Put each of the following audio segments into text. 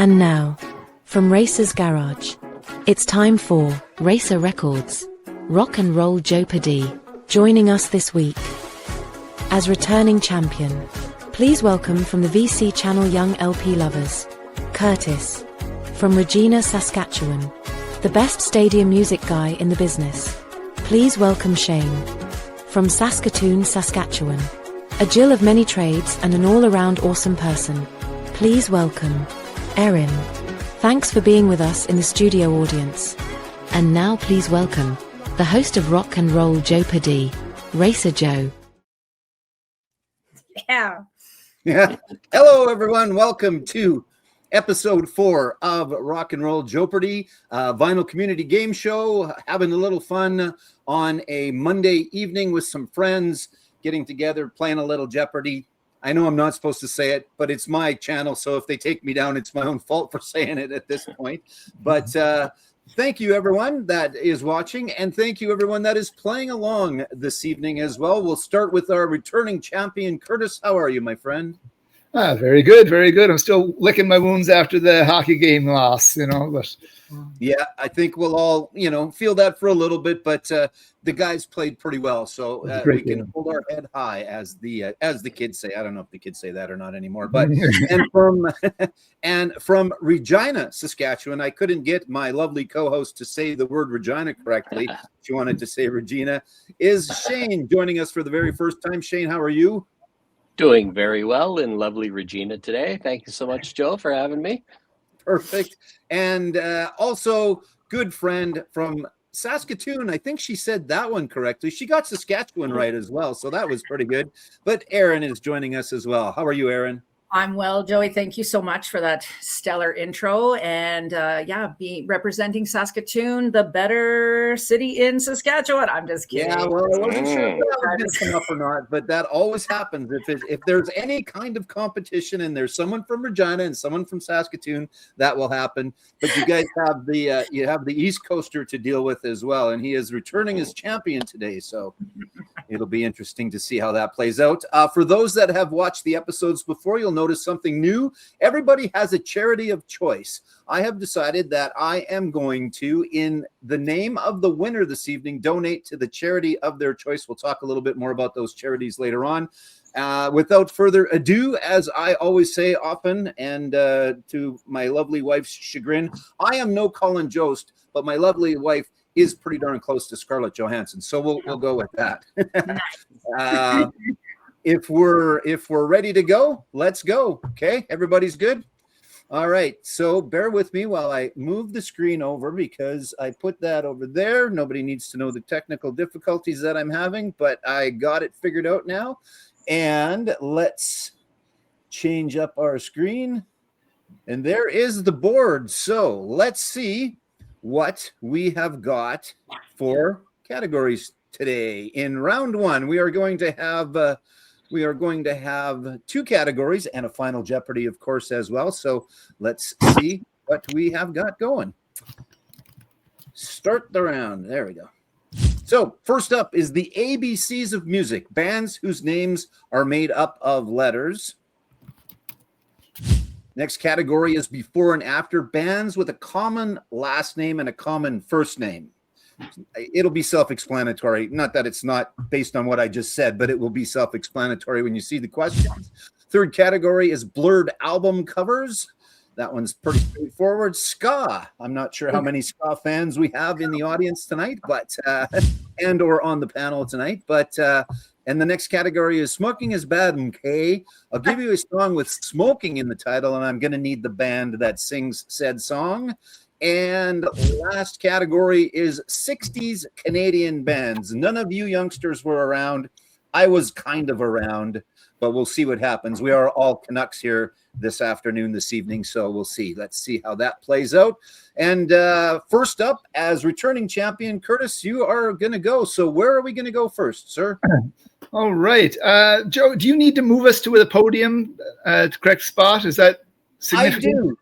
And now, from Racer's Garage, it's time for RacerRecords. Rock and roll JoePardy, joining us this week. As returning champion, please welcome from the VC channel Young LP Lovers, Curtis. From Regina, Saskatchewan, the best stadium music guy in the business, please welcome Shane. From Saskatoon, Saskatchewan, a Jill of many trades and an all-around awesome person, please welcome Erin. Thanks for being with us in the studio audience. And now please welcome the host of Rock and Roll JoePardy, Racer Joe. Yeah. Hello, everyone. Welcome to episode 4 of Rock and Roll JoePardy, vinyl community game show. Having a little fun on a Monday evening with some friends, getting together, playing a little Jeopardy. I know I'm not supposed to say it, but it's my channel, so if they take me down, it's my own fault for saying it at this point. But thank you, everyone that is watching, and thank you, everyone that is playing along this evening as well. We'll start with our returning champion, Curtis. How are you, my friend? Very good, very good. I'm still licking my wounds after the hockey game loss, but yeah, I think we'll all, feel that for a little bit, but the guys played pretty well, so we can hold our head high, as the kids say. I don't know if the kids say that or not anymore, but and from Regina, Saskatchewan, I couldn't get my lovely co-host to say the word Regina correctly. She wanted to say Regina. Is Shane joining us for the very first time? Shane, how are you? Doing very well in lovely Regina today. Thank you so much, Joe, for having me. Perfect. And also good friend from Saskatoon. I think she said that one correctly. She got Saskatchewan right as well, so that was pretty good. But Erin is joining us as well. How are you, Erin? I'm well, Joey. Thank you so much for that stellar intro. And representing Saskatoon, the better city in Saskatchewan. I'm just kidding. Yeah, well, I wasn't sure if that was going to come up or not, but that always happens. If there's any kind of competition and there's someone from Regina and someone from Saskatoon, that will happen. But you guys have the East Coaster to deal with as well, and he is returning as champion today. So it'll be interesting to see how that plays out. For those that have watched the episodes before, you'll notice something new. Everybody has a charity of choice. I have decided that I am going to, in the name of the winner this evening, donate to the charity of their choice. We'll talk a little bit more about those charities later on. Without further ado, as I always say often, and to my lovely wife's chagrin, I am no Colin Jost, but my lovely wife is pretty darn close to Scarlett Johansson. So we'll go with that. If we're ready to go, let's go. Okay, everybody's good? All right, so bear with me while I move the screen over, because I put that over there. Nobody needs to know the technical difficulties that I'm having, but I got it figured out now. And let's change up our screen. And there is the board. So let's see what we have got for categories today. In round 1, we are going to have 2 categories and a final Jeopardy, of course, as well. So let's see what we have got going. Start the round. There we go. So first up is the ABCs of music, bands whose names are made up of letters. Next category is before and after, bands with a common last name and a common first name. It'll be self-explanatory. Not that it's not based on what I just said, but it will be self-explanatory when you see the questions. Third category is blurred album covers. That one's pretty straightforward. Ska. I'm not sure how many ska fans we have in the audience tonight, but and or on the panel tonight. But and the next category is smoking is bad. Okay, I'll give you a song with smoking in the title, and I'm going to need the band that sings said song. And last category is 60s Canadian bands. None of you youngsters were around. I was kind of around, but we'll see what happens. We are all Canucks here this evening, so we'll see. Let's see how that plays out. And first up, as returning champion, Curtis, you are going to go. So where are we going to go first, sir? All right. Joe, do you need to move us to the podium to correct spot? Is that significant? I do.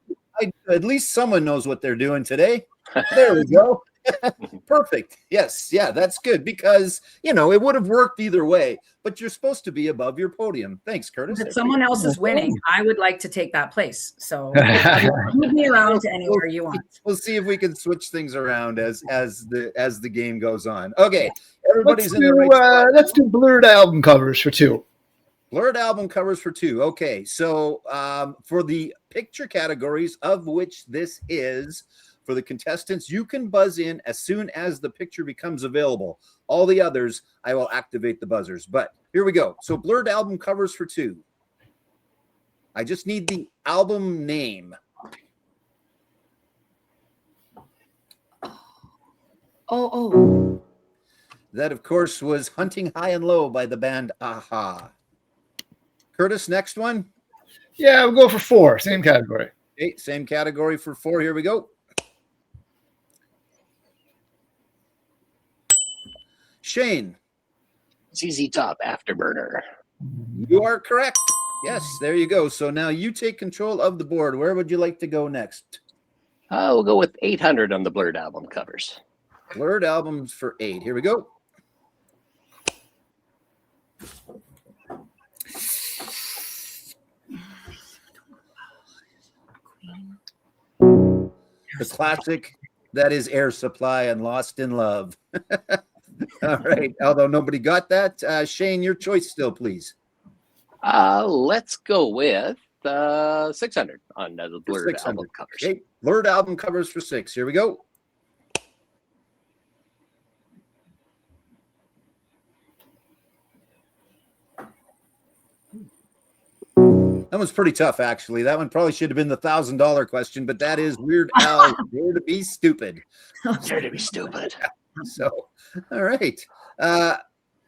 At least someone knows what they're doing today. There we go. Perfect. Yes. Yeah, that's good because, it would have worked either way, but you're supposed to be above your podium. Thanks, Curtis. If someone else is winning, I would like to take that place. So move me around to anywhere you want. We'll see if we can switch things around as the game goes on. Okay, everybody's in the right spot. Let's do blurred album covers for 2. Blurred album covers for 2. Okay, so for the picture categories, of which this is, for the contestants, you can buzz in as soon as the picture becomes available. All the others, I will activate the buzzers. But here we go. So blurred album covers for 2. I just need the album name. Oh. That, of course, was Hunting High and Low by the band Aha. Curtis, next one? Yeah, we'll go for 4. Same category. Okay, same category for 4. Here we go. Shane. ZZ Top Afterburner. You are correct. Yes, there you go. So now you take control of the board. Where would you like to go next? We'll go with 800 on the blurred album covers. Blurred albums for 8. Here we go. The classic, that is Air Supply and Lost in Love. All right. Although nobody got that. Shane, your choice still, please. Let's go with 600 on the blurred album covers. Okay. Blurred album covers for 6. Here we go. That was pretty tough, actually. That one probably should have been the $1,000 question, but that is Weird Al, Dare to Be Stupid. Dare to Be Stupid. So, all right.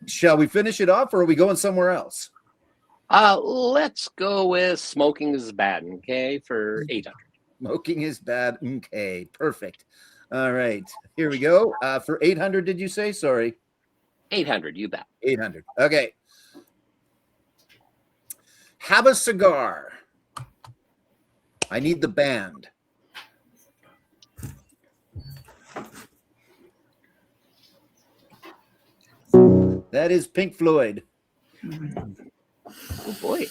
Shall we finish it off, or are we going somewhere else? Let's go with Smoking is Bad, okay, for 800. Smoking is bad, okay. Perfect. All right. Here we go. For 800, did you say? Sorry. 800, you bet. 800. Okay. Have a Cigar. I need the band. That is Pink Floyd. Oh boy.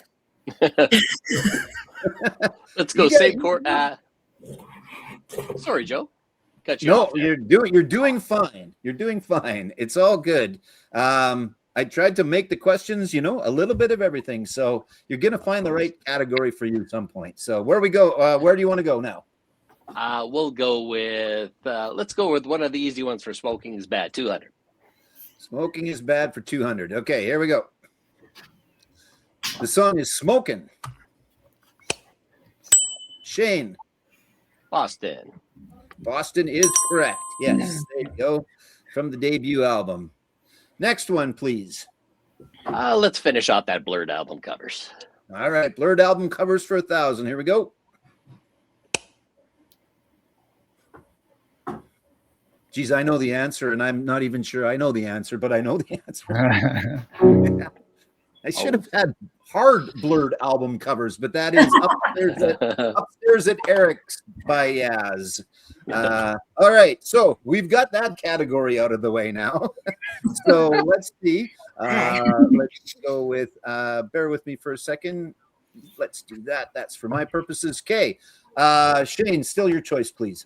Let's go same court. Sorry, Joe. Cut you off. You're doing fine. You're doing fine. It's all good. I tried to make the questions, a little bit of everything. So you're going to find the right category for you at some point. So where we go? Where do you want to go now? We'll go with, let's go with one of the easy ones for Smoking is Bad, 200. Smoking is bad for 200. Okay, here we go. The song is Smokin'. Shane. Boston. Boston is correct. Yes, there you go. From the debut album. Next one, please. Let's finish off that blurred album covers. All right, blurred album covers for 1,000. Here we go. Geez, I know the answer, and I'm not even sure I know the answer, but I know the answer. I should have had hard blurred album covers, but that is upstairs at Eric's by Yaz. All right, so we've got that category out of the way now. So let's see. Let's go with, bear with me for a second. Let's do that. That's for my purposes. Okay. Shane, still your choice, please.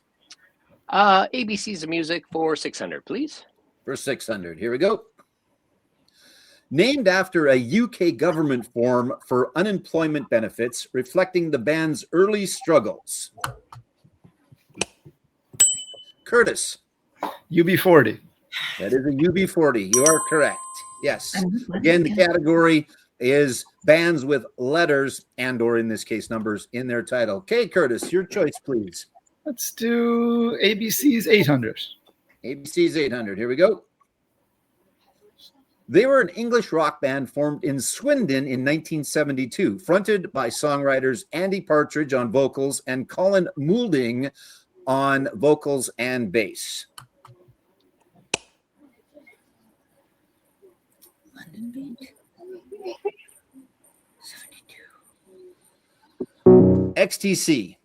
ABC's Music for 600, please. For 600. Here we go. Named after a UK government form for unemployment benefits, reflecting the band's early struggles. Curtis. UB40. That is a UB40. You are correct. Yes. Again, the category is bands with letters and, or in this case, numbers in their title. Okay, Curtis, your choice, please. Let's do ABC's 800. ABC's 800. Here we go. They were an English rock band formed in Swindon in 1972, fronted by songwriters Andy Partridge on vocals and Colin Moulding on vocals and bass. London Beat. 72. XTC.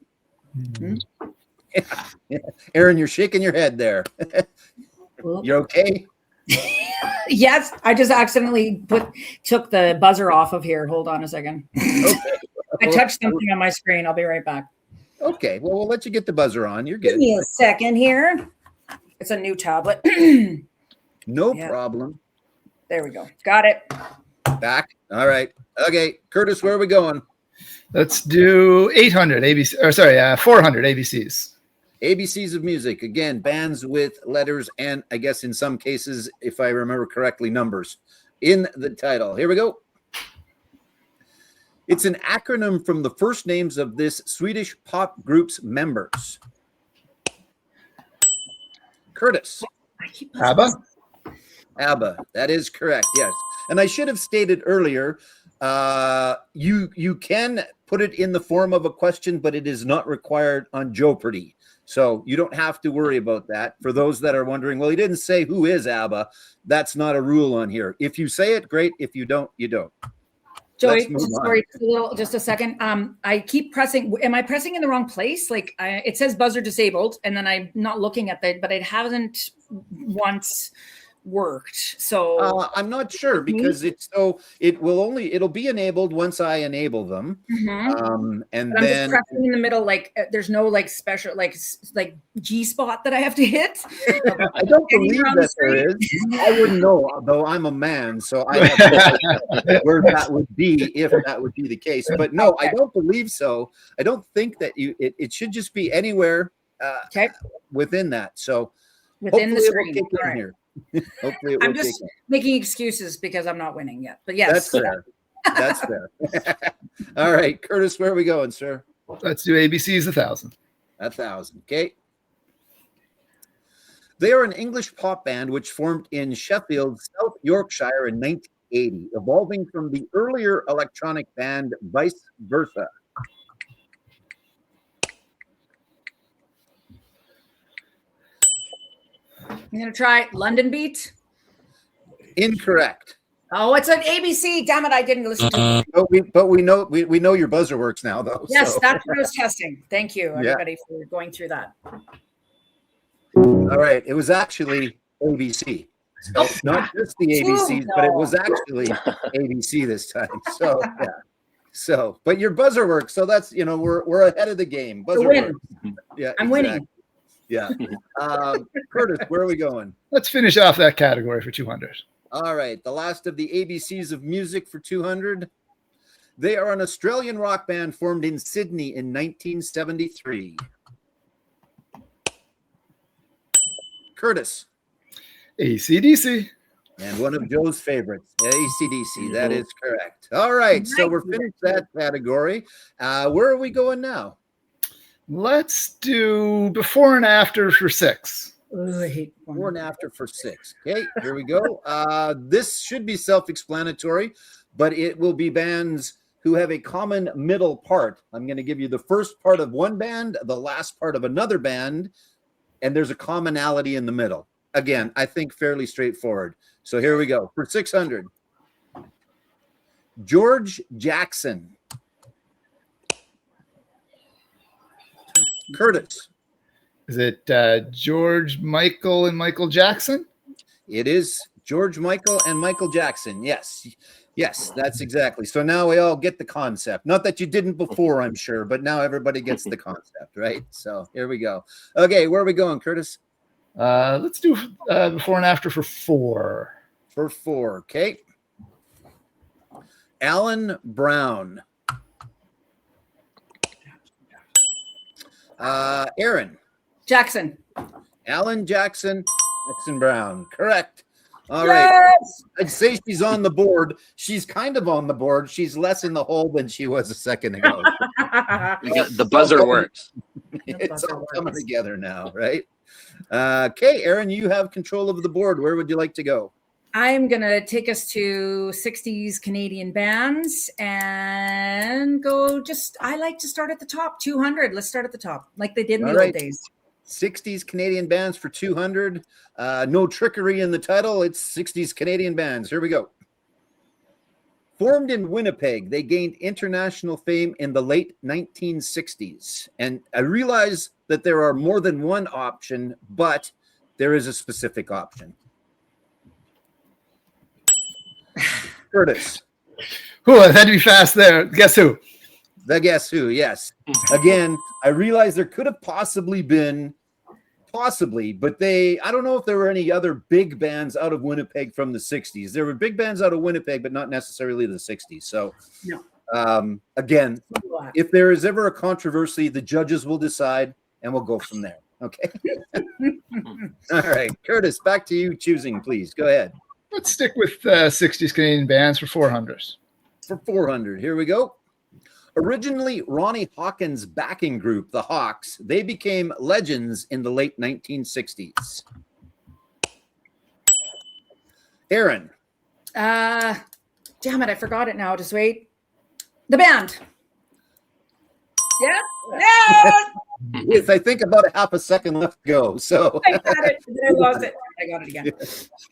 Erin, you're shaking your head there. You're okay? Yes, I just accidentally took the buzzer off of here. Hold on a second. Okay. I touched something on my screen. I'll be right back. Okay. Well, we'll let you get the buzzer on. You're Give good. me a second here. It's a new tablet. No Yeah. problem. There we go. Got it. Back. All right. Okay. Curtis, where are we going? Let's do 800 ABC, or sorry, 400 ABCs. ABCs of music. Again, bands with letters and I guess in some cases, if I remember correctly, numbers in the title. Here we go. It's an acronym from the first names of this Swedish pop group's members. Curtis. ABBA? ABBA. That is correct. Yes. And I should have stated earlier, you can put it in the form of a question, but it is not required on JoePardy. So you don't have to worry about that. For those that are wondering, well, he didn't say who is ABBA. That's not a rule on here. If you say it, great. If you don't, you don't. Joey, sorry, just a second. I keep pressing. Am I pressing in the wrong place? Like it says buzzer disabled, and then I'm not looking at that, but it hasn't once worked. So I'm not sure because it'll be enabled once I enable them. Mm-hmm. And but I'm then just pressing in the middle, like there's no like special like G spot that I have to hit. I don't believe that there is. I wouldn't know, though I'm a man, so I have no idea where that would be if that would be the case. But no, I don't believe so. I don't think that it should just be anywhere within that. So within the hopefully screen. it will kick in here. Hopefully it will I'm just making excuses because I'm not winning yet. But yes, that's fair. That's fair. All right, Curtis, where are we going, sir? Let's do ABCs 1,000. 1,000. Okay. They are an English pop band which formed in Sheffield, South Yorkshire in 1980, evolving from the earlier electronic band Vice Versa. I'm gonna try London Beat. Incorrect. Oh, it's an ABC. Damn it, I didn't listen to it. But we know your buzzer works now, though. Yes, so. that's what I was testing. Thank you, everybody, for going through that. All right. It was actually ABC. So not just the ABCs, but it was actually ABC this time. So yeah. So, but your buzzer works. So that's we're ahead of the game. Buzzer works. Yeah, I'm winning. Yeah. Curtis, where are we going? Let's finish off that category for 200. All right. The last of the ABCs of music for 200. They are an Australian rock band formed in Sydney in 1973. Curtis. AC/DC. And one of Joe's favorites, AC/DC. That is correct. All right. So we're finished that category. Where are we going now? Let's do before and after for 6. Oh, I hate Before and after for 6. Okay, here we go. This should be self-explanatory, but it will be bands who have a common middle part. I'm going to give you the first part of one band, the last part of another band, and there's a commonality in the middle. Again, I think fairly straightforward. So here we go. For 600, George Jackson. Curtis. Is it George Michael and Michael Jackson? It is George Michael and Michael Jackson. Yes. Yes, that's exactly. So now we all get the concept. Not that you didn't before, I'm sure, but now everybody gets the concept, right? So here we go. Okay, where are we going, Curtis? Let's do before and after for 4. For 4, okay. Alan Brown. Erin. Jackson. Alan Jackson Brown. Correct. All Yes! right. I'd say she's on the board. She's kind of on the board. She's less in the hole than she was a second ago. The buzzer works. It's all coming together now, right? Okay, Erin, you have control of the board. Where would you like to go? I'm going to take us to 60s Canadian bands and I like to start at the top, 200. Let's start at the top, like they did in the old days. 60s Canadian bands for 200. No trickery in the title. It's 60s Canadian bands. Here we go. Formed in Winnipeg, they gained international fame in the late 1960s. And I realize that there are more than one option, but there is a specific option. Curtis. Who? I had to be fast there. Guess who? The Guess Who, yes. Again, I realize there could have possibly been, but I don't know if there were any other big bands out of Winnipeg from the 60s. There were big bands out of Winnipeg, but not necessarily the 60s. So, No. Again, if there is ever a controversy, the judges will decide, and we'll go from there. Okay. All right, Curtis, back to you choosing, please. Go ahead. Let's stick with 60s Canadian bands for 400. For 400, here we go. Originally Ronnie Hawkins' backing group, the Hawks, they became legends in the late 1960s. Erin. Damn it, I forgot it now. Just wait. The band. Yeah. No! Yes, I think about a half a second left to go. So I got it. I lost it. I got it again.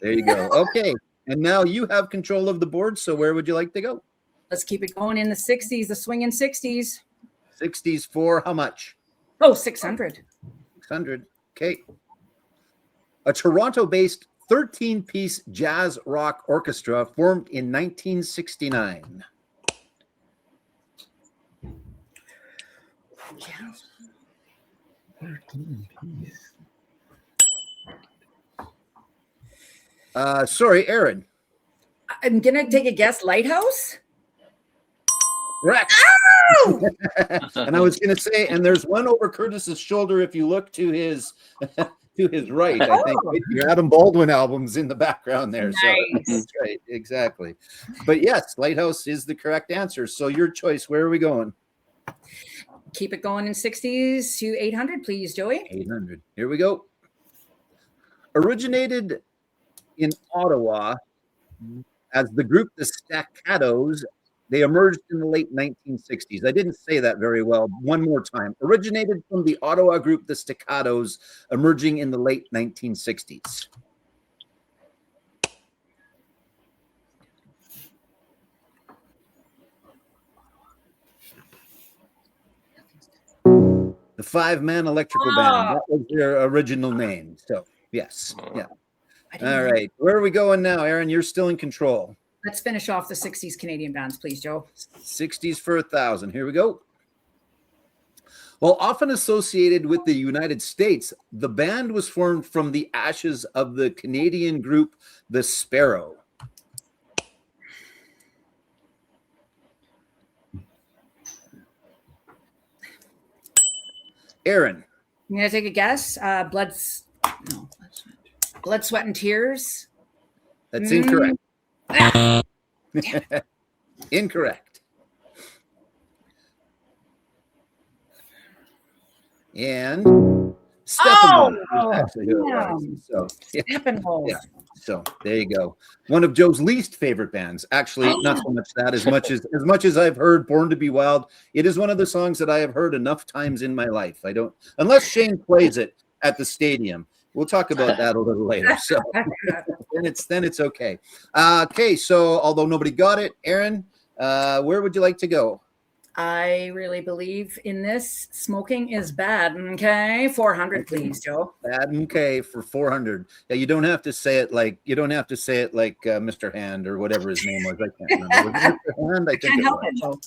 There you go. Okay. And now you have control of the board. So where would you like to go? Let's keep it going in the 60s, the swinging 60s. 60s for how much? Oh, 600. 600. Okay. A Toronto-based 13-piece jazz rock orchestra formed in 1969. Jazz. 13 piece. Sorry, Erin. I'm going to take a guess. Lighthouse? Correct. Oh! And I was going to say, and there's one over Curtis's shoulder if you look to his right. I think your Adam Baldwin album's in the background there. Nice. So that's right, exactly. But yes, Lighthouse is the correct answer. So your choice. Where are we going? Keep it going in 60s to 800, please, Joey. 800. Here we go. Originated in Ottawa as the group the Staccatos. They emerged in the late 1960s. I didn't say that very well. One more time. Originated from the Ottawa group the Staccatos, emerging in the late 1960s. The five-man electrical band. That was their original name. So, yes. Yeah. All right. Where are we going now, Erin? You're still in control. Let's finish off the 60s Canadian bands, please, Joe. 60s for 1,000. Here we go. While often associated with the United States, the band was formed from the ashes of the Canadian group The Sparrow. Erin. I'm going to take a guess. Blood, Sweat, and Tears. That's incorrect. Incorrect. And Steppenwolf. So, Steppenwolf. Yeah. So there you go. One of Joe's least favorite bands. Actually, not so much that, as much as I've heard Born to Be Wild. It is one of the songs that I have heard enough times in my life. I don't, unless Shane plays it at the stadium. We'll talk about that a little later. So then it's okay. Okay, so although nobody got it, Erin, where would you like to go? I really believe in this. Smoking is bad. Okay, 400, please, Joe. Bad. Okay, for 400. Yeah, you don't have to say it like Mr. Hand or whatever his name was. I can't remember. Was it Mr. Hand? I Can't help it, Joe.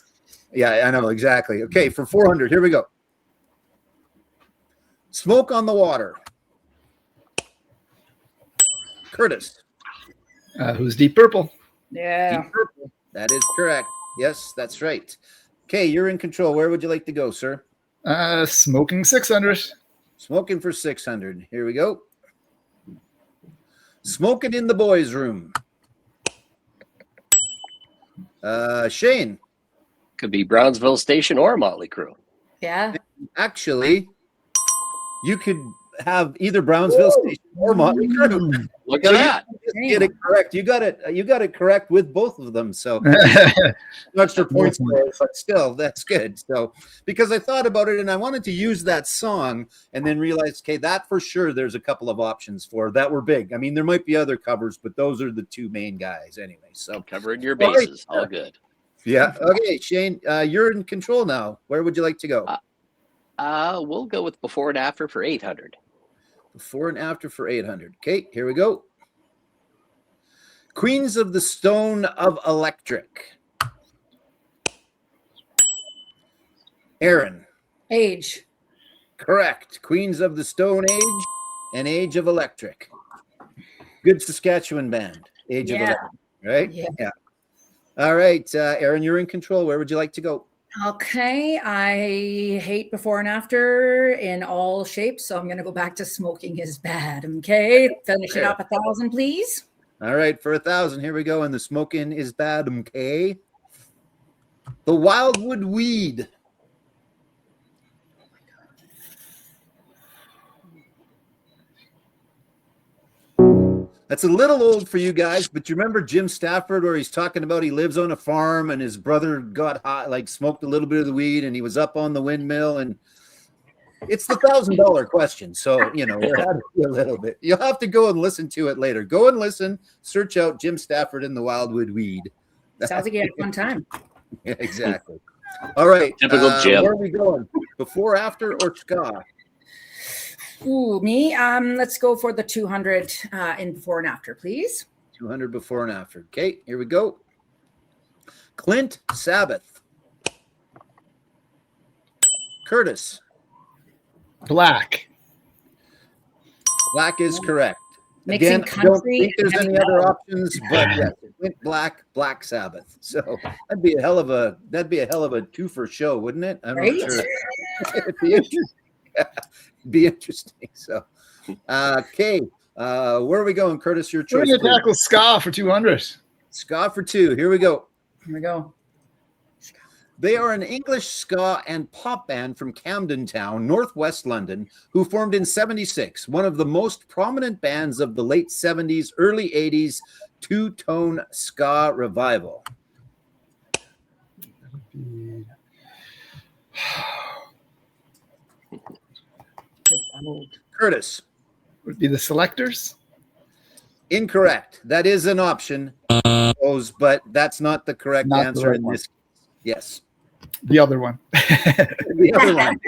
Yeah, I know exactly. Okay, for 400. Here we go. Smoke on the Water. Curtis. Who's Deep Purple? Yeah. Deep Purple. That is correct. Yes, that's right. Okay, you're in control. Where would you like to go, sir? Smoking 600. Smoking for 600. Here we go. Smoking in the boys' room. Shane. Could be Brownsville Station or Motley Crue. Yeah. Actually, you could. have either Brownsville Station or Motley Crue. Look at that. Just get it correct. You got it correct with both of them. So extra points for it, but still that's good. So because I thought about it and I wanted to use that song and then realized, okay, that for sure there's a couple of options for that were big. I mean, there might be other covers, but those are the two main guys anyway. So covering your bases, all good. Yeah. Okay, Shane, you're in control now. Where would you like to go? We'll go with before and after for 800. Before and after for 800. Okay, here we go. Queens of the Stone of Electric. Erin. Age. Correct. Queens of the Stone Age and Age of Electric. Good Saskatchewan band. Age of Electric. Right? Yeah. All right, Erin, you're in control. Where would you like to go? Okay, I hate before and after in all shapes, so I'm going to go back to smoking is bad. Okay, finish it up 1,000, please. All right, for 1,000, here we go. And the smoking is bad. Okay. The Wildwood Weed. That's a little old for you guys, but you remember Jim Stafford where he's talking about he lives on a farm and his brother got hot, like smoked a little bit of the weed and he was up on the windmill, and it's the $1,000 question. So, you know, we're having a little bit. You'll have to go and listen to it later. Go and listen, search out Jim Stafford and the Wildwood Weed. Sounds like you had a fun time. Yeah, exactly. All right. Typical Jim. Where are we going? Before, after, or ska? Ooh, me. Let's go for the 200 in before and after, please. 200 before and after. Okay, here we go. Clint Sabbath. Curtis. Black. Black is correct. Mixing Again, I don't country think there's and any metal. other options, but yes, Clint Black Sabbath. So that'd be a hell of a twofer show, wouldn't it? I'm Right? not sure. It'd be interesting. Be interesting. So, okay, where are we going, Curtis? Your choice. We're going to tackle ska for 200. Ska for 2. Here we go. Here we go. They are an English ska and pop band from Camden Town, northwest London, who formed in '76, one of the most prominent bands of the late 70s, early 80s two-tone ska revival. Curtis. Would be the Selectors. Incorrect. That is an option, but that's not the correct Not the answer right in one. this case. Yes. The other one. The other one.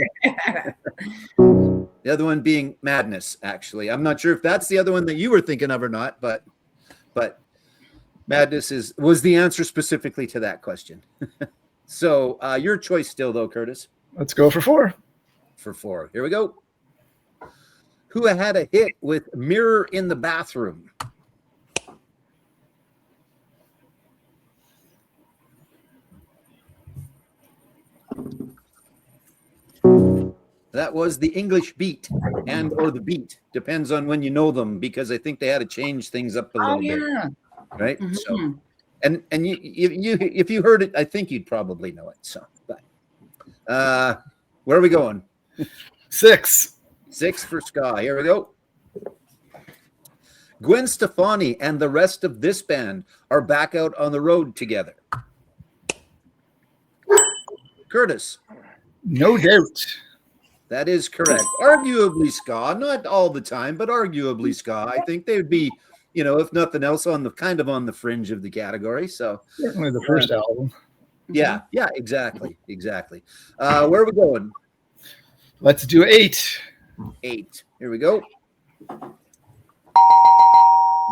The other one being Madness, actually. I'm not sure if that's the other one that you were thinking of or not, but Madness was the answer specifically to that question. So your choice still, though, Curtis. Let's go for 4. For 4. Here we go. Who had a hit with Mirror in the Bathroom? That was the English Beat or the Beat. Depends on when you know them, because I think they had to change things up a little bit. Right? Mhm. So, and you if you heard it, I think you'd probably know it. So, but where are we going? 6. 6 for ska. Here we go. Gwen Stefani and the rest of this band are back out on the road together. Curtis. No doubt. That is correct. Arguably ska, not all the time, but arguably ska. I think they would be, you know, if nothing else, on the kind of on the fringe of the category. So Certainly the first album. yeah, exactly. Where are we going? Let's do 8. 8. Here we go.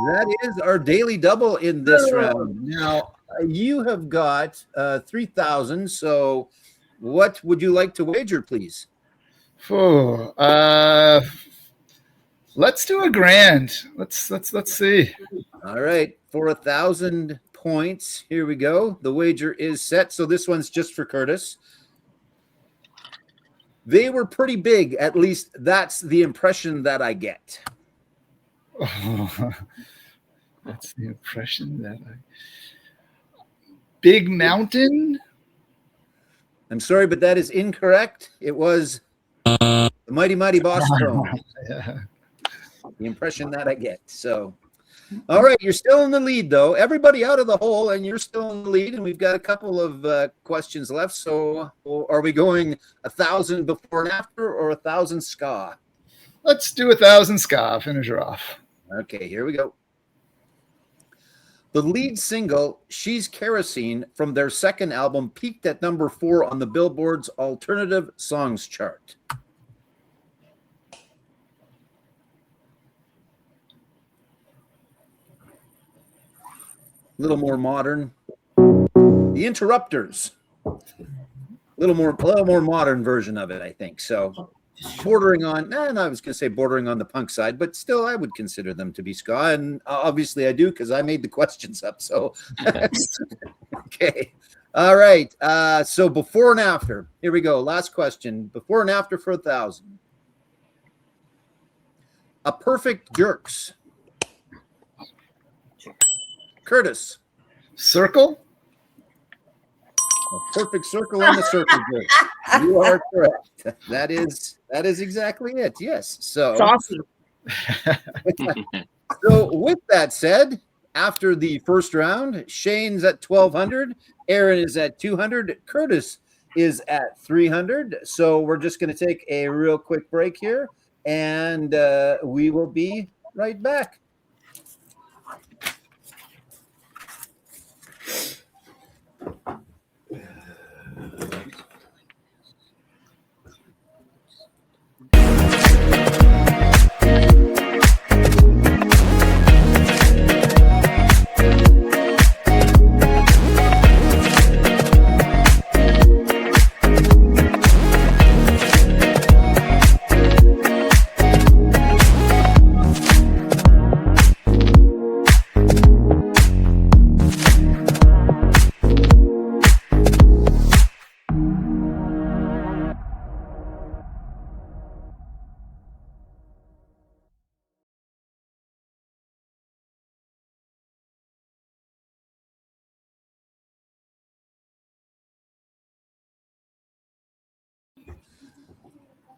That is our daily double in this round. Now, you have got 3,000. So what would you like to wager, please? Oh, let's do $1,000. Let's see. All right, for 1,000 points, here we go. The wager is set. So this one's just for Curtis. They were pretty big, at least that's the impression that I get. Oh, that's the impression that Big Mountain. I'm sorry, but that is incorrect. It was the The mighty, mighty Boston. Yeah. The impression that I get. So, all right, you're still in the lead, though. Everybody out of the hole, and you're still in the lead. And we've got a couple of questions left. So, are we going 1,000 before and after, or 1,000 ska? Let's do 1,000 ska. Finish her off. Okay, here we go. The lead single, She's Kerosene, from their second album, peaked at number 4 on the Billboard's Alternative Songs chart. A little more modern. The Interrupters. A little more modern version of it, I think. So bordering on, I was going to say bordering on the punk side, but still I would consider them to be ska. And obviously I do because I made the questions up. So, okay. All right. So before and after. Here we go. Last question. Before and after for 1,000. A Perfect Jerks. Curtis. Circle? A perfect circle and a circle jerk. You are correct. That is exactly it. Yes. So, Saucy. so with that said, after the first round, Shane's at 1,200, Erin is at 200, Curtis is at 300. So we're just going to take a real quick break here, and we will be right back.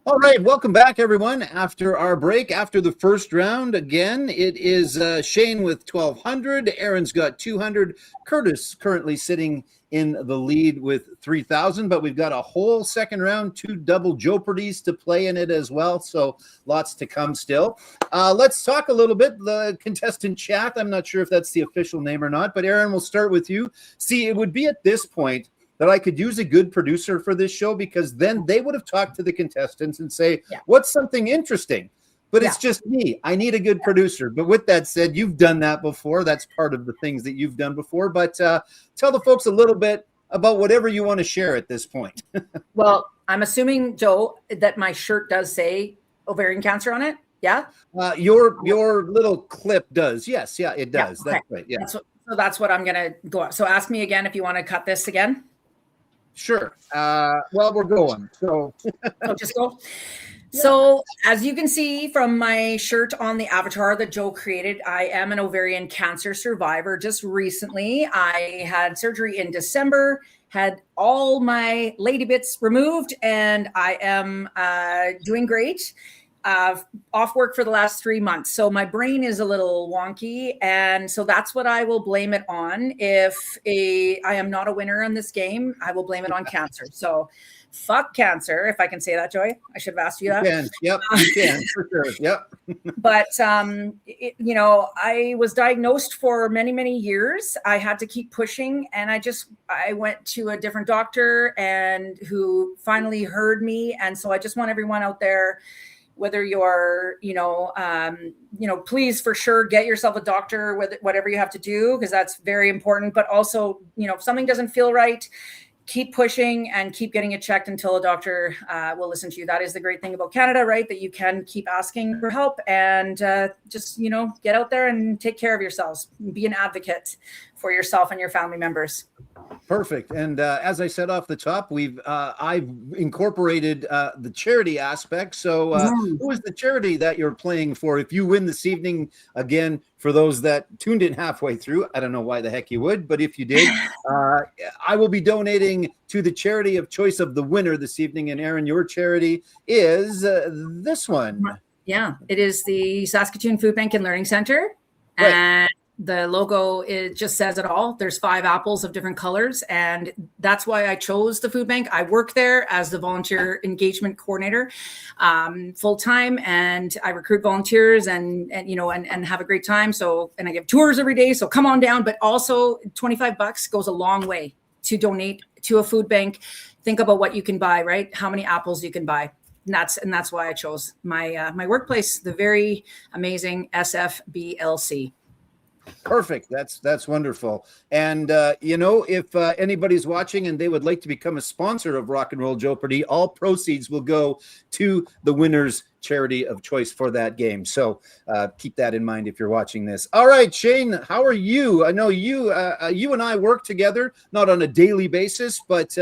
All right, welcome back, everyone. After our break, after the first round, again, it is Shane with 1,200. Erin's got 200. Curtis currently sitting in the lead with 3,000, but we've got a whole second round, 2 double jeopardies to play in it as well, so lots to come still. Let's talk a little bit, the contestant chat. I'm not sure if that's the official name or not, but Erin, we'll start with you. See, it would be at this point that I could use a good producer for this show, because then they would have talked to the contestants and say, what's something interesting? But it's just me. I need a good producer. But with that said, you've done that before. That's part of the things that you've done before. But tell the folks a little bit about whatever you want to share at this point. Well, I'm assuming, Joe, that my shirt does say ovarian cancer on it. Yeah. Your little clip does. Yes. Yeah, it does. Yeah, okay. That's right. Yeah. That's what I'm going to go on. So ask me again if you want to cut this again. Sure. Well, we're going. So just go. So as you can see from my shirt on the avatar that Joe created, I am an ovarian cancer survivor. Just recently, I had surgery in December, had all my lady bits removed, and I am doing great. Off work for the last 3 months. So my brain is a little wonky. And so that's what I will blame it on. If I am not a winner in this game, I will blame it on cancer. So fuck cancer, if I can say that, Joy. I should have asked you that. You can. Yep, you can, for sure. Yep. But, I was diagnosed for many, many years. I had to keep pushing. And I went to a different doctor and who finally heard me. And so I just want everyone out there, whether you're, please for sure get yourself a doctor with whatever you have to do, because that's very important. But also, if something doesn't feel right, keep pushing and keep getting it checked until a doctor will listen to you. That is the great thing about Canada, right? That you can keep asking for help and just, get out there and take care of yourselves. Be an advocate for yourself and your family members. Perfect. And as I said off the top, I've incorporated the charity aspect. So who is the charity that you're playing for? If you win this evening, again, for those that tuned in halfway through, I don't know why the heck you would, but if you did, I will be donating to the charity of choice of the winner this evening. And Erin, your charity is this one. Yeah, it is the Saskatoon Food Bank and Learning Center. Right. And the logo, it just says it all. There's 5 apples of different colors. And that's why I chose the food bank. I work there as the volunteer engagement coordinator full time. And I recruit volunteers and have a great time. So, and I give tours every day. So come on down. But also $25 goes a long way to donate to a food bank. Think about what you can buy, right? How many apples you can buy. And that's why I chose my workplace, the very amazing SFBLC. Perfect. That's wonderful. And if anybody's watching and they would like to become a sponsor of Rock and Roll JoePardy, all proceeds will go to the winner's charity of choice for that game. So keep that in mind if you're watching this. All right, Shane, how are you? I know you and I work together, not on a daily basis, but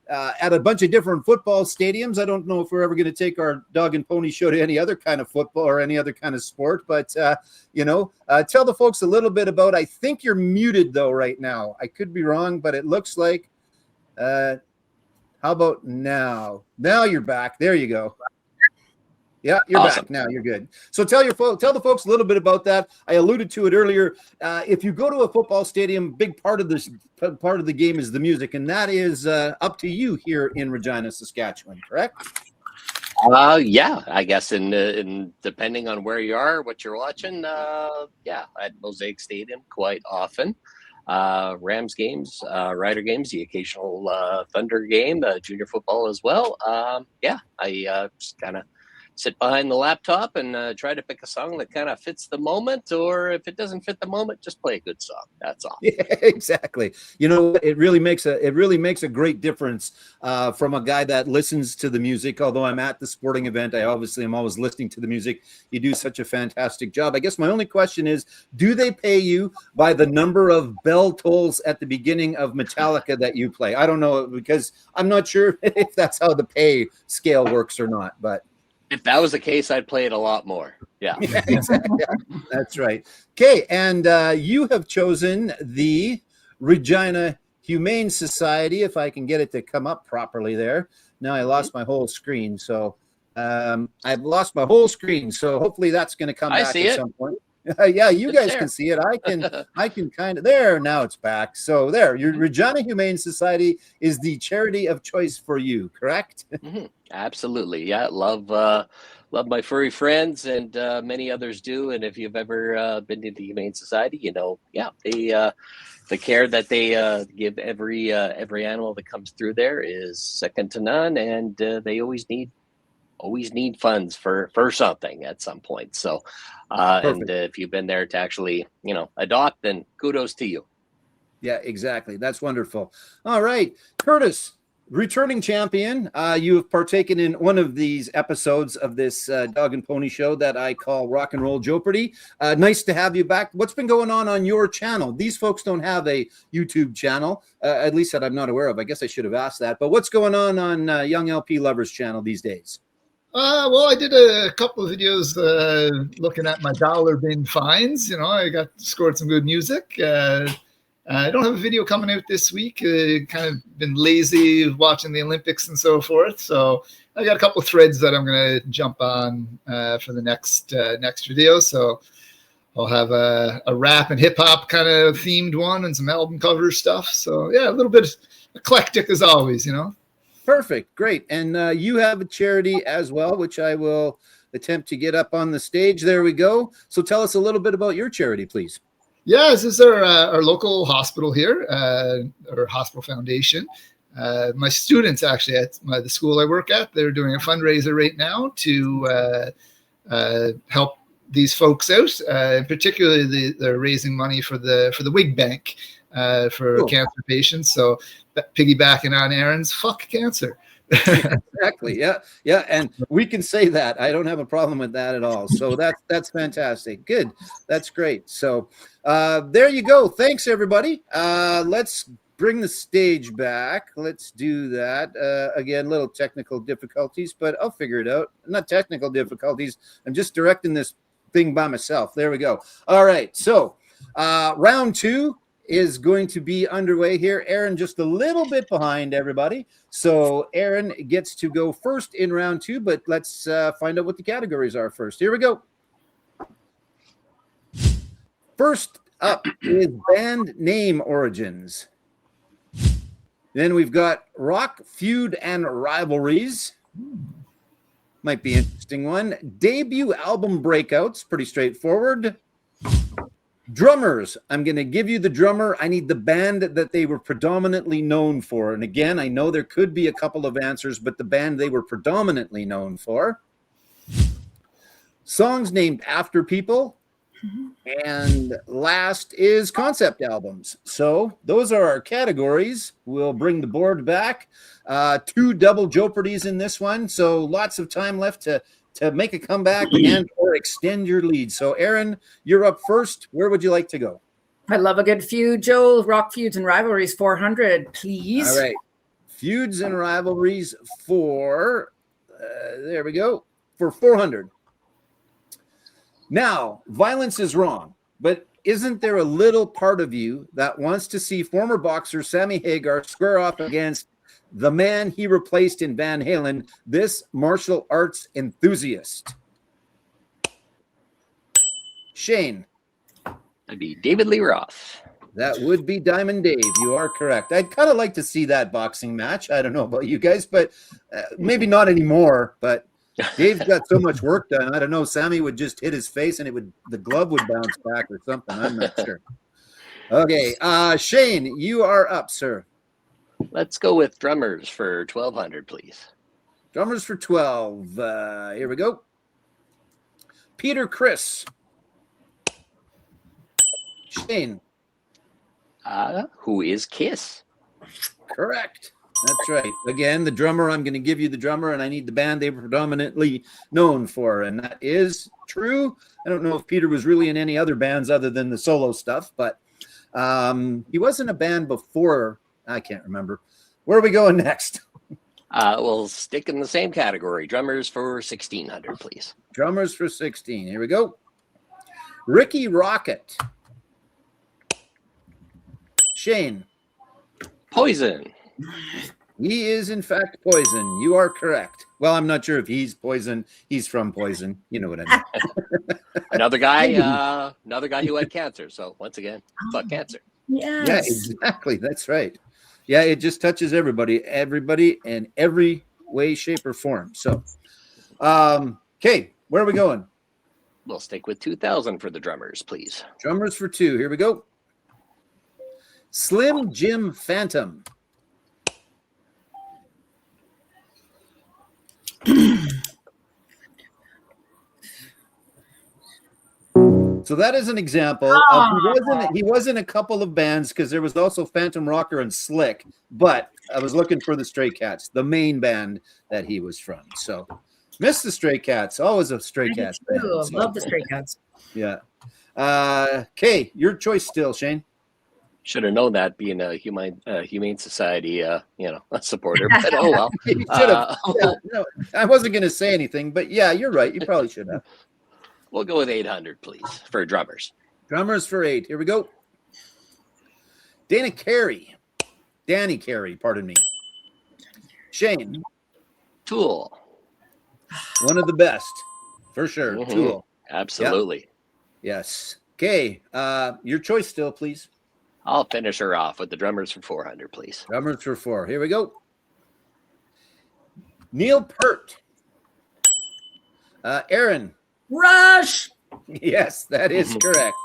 at a bunch of different football stadiums. I don't know if we're ever going to take our dog and pony show to any other kind of football or any other kind of sport, but tell the folks a little bit about, I think you're muted though right now. I could be wrong, but it looks like, how about now? Now you're back. There you go. Yeah, you're awesome. Back now. You're good. So tell the folks a little bit about that. I alluded to it earlier. If you go to a football stadium, big part of the game is the music, and that is up to you here in Regina, Saskatchewan. Correct? Yeah, I guess in depending on where you are, what you're watching. At Mosaic Stadium quite often. Rams games, Rider games, the occasional Thunder game, junior football as well. I just kind of sit behind the laptop and try to pick a song that kind of fits the moment, or if it doesn't fit the moment, just play a good song. That's all. Yeah, exactly. It really makes a great difference from a guy that listens to the music. Although I'm at the sporting event, I obviously am always listening to the music. You do such a fantastic job. I guess my only question is, do they pay you by the number of bell tolls at the beginning of Metallica that you play? I don't know, because I'm not sure if that's how the pay scale works or not, but if that was the case, I'd play it a lot more. Yeah, exactly. That's right. Okay, and you have chosen the Regina Humane Society, if I can get it to come up properly there. Now I lost my whole screen, so I've lost my whole screen. So hopefully that's going to come back at some point. Yeah, you guys can see it. I can kind of there. Now it's back. So there, your Regina Humane Society is the charity of choice for you, correct? Mm-hmm. Absolutely. Yeah. Love my furry friends, and many others do. And if you've ever been to the Humane Society, the care that they give every animal that comes through there is second to none. And they always need funds for something at some point. So, and if you've been there to actually, adopt, then kudos to you. Yeah, exactly. That's wonderful. All right, Curtis, returning champion. You have partaken in one of these episodes of this dog and pony show that I call Rock and Roll JoePardy. Nice to have you back. What's been going on your channel? These folks don't have a YouTube channel, at least that I'm not aware of. I guess I should have asked that. But what's going on Young LP Lovers channel these days? Well, I did a couple of videos looking at my dollar bin finds. I scored some good music. I don't have a video coming out this week. Kind of been lazy watching the Olympics and so forth. So I got a couple of threads that I'm going to jump on for the next video. So I'll have a rap and hip hop kind of themed one and some album cover stuff. So yeah, a little bit eclectic as always, Perfect. Great. And you have a charity as well, which I will attempt to get up on the stage. There we go. So tell us a little bit about your charity, please. Yeah, this is our local hospital here, our hospital foundation. My students actually at the school I work at, they're doing a fundraiser right now to help these folks out. Particularly, they're raising money for the Wig Bank for cancer patients. So piggybacking on Erin's, fuck cancer. Exactly. Yeah. Yeah. And we can say that. I don't have a problem with that at all. So that's fantastic. Good. That's great. So there you go. Thanks, everybody. Let's bring the stage back. Let's do that. Again, little technical difficulties, but I'll figure it out. Not technical difficulties. I'm just directing this thing by myself. There we go. All right. So round 2 is going to be underway here. Erin just a little bit behind everybody. So Erin gets to go first in round 2, but let's find out what the categories are first. Here we go. First up is band name origins. Then we've got rock, feud, and rivalries. Might be an interesting one. Debut album breakouts, pretty straightforward. Drummers. I'm going to give you the drummer. I need the band that they were predominantly known for. And again, I know there could be a couple of answers, but the band they were predominantly known for. Songs named after people. And last is concept albums. So those are our categories. We'll bring the board back. 2 double jeopardies in this one. So lots of time left to make a comeback and or extend your lead. So Erin, you're up first. Where would you like to go? I love a good feud, Joe. Rock, feuds, and rivalries, 400, please. All right. Feuds and rivalries for, there we go, for 400. Now, violence is wrong, but isn't there a little part of you that wants to see former boxer Sammy Hagar square off against the man he replaced in Van Halen, this martial arts enthusiast? Shane. That'd be David Lee Roth. That would be Diamond Dave. You are correct. I'd kind of like to see that boxing match. I don't know about you guys, but maybe not anymore. But Dave's got so much work done. I don't know. Sammy would just hit his face and the glove would bounce back or something. I'm not sure. Okay. Shane, you are up, sir. Let's go with drummers for 1,200, please. Drummers for 12. Here we go. Peter Criss. Shane. Who is Kiss? Correct. That's right. Again, the drummer, I'm going to give you the drummer, and I need the band they were predominantly known for, and that is true. I don't know if Peter was really in any other bands other than the solo stuff, but he was in a band before. I can't remember. Where are we going next? We'll stick in the same category. Drummers for 1,600, please. Drummers for 16. Here we go. Ricky Rocket. Shane. Poison. He is, in fact, Poison. You are correct. Well, I'm not sure if he's Poison. He's from Poison. You know what I mean. Another guy who had cancer. So once again, fuck cancer. Yes. Yeah, exactly. That's right. Yeah, it just touches everybody in every way, shape, or form. So, okay, where are we going? We'll stick with 2,000 for the drummers, please. Drummers for 2. Here we go. Slim Jim Phantom. So that is an example of he was in a couple of bands because there was also Phantom Rocker and Slick, but I was looking for the Stray Cats, the main band that he was from. So miss the Stray Cats, always a Stray Cats band. So, love the Stray Cats. Yeah. Okay, your choice still, Shane. Should have known that, being a humane society, a supporter. But oh well. You should have. No, I wasn't going to say anything, but yeah, you're right. You probably should have. We'll go with 800, please, for drummers. Drummers for 8. Here we go. Danny Carey, pardon me. Shane. Tool. One of the best, for sure. Mm-hmm. Tool. Absolutely. Yep. Yes. Okay. Your choice still, please. I'll finish her off with the drummers for 400, please. Drummers for 4. Here we go. Neil Peart. Erin. Rush. Yes, that is correct.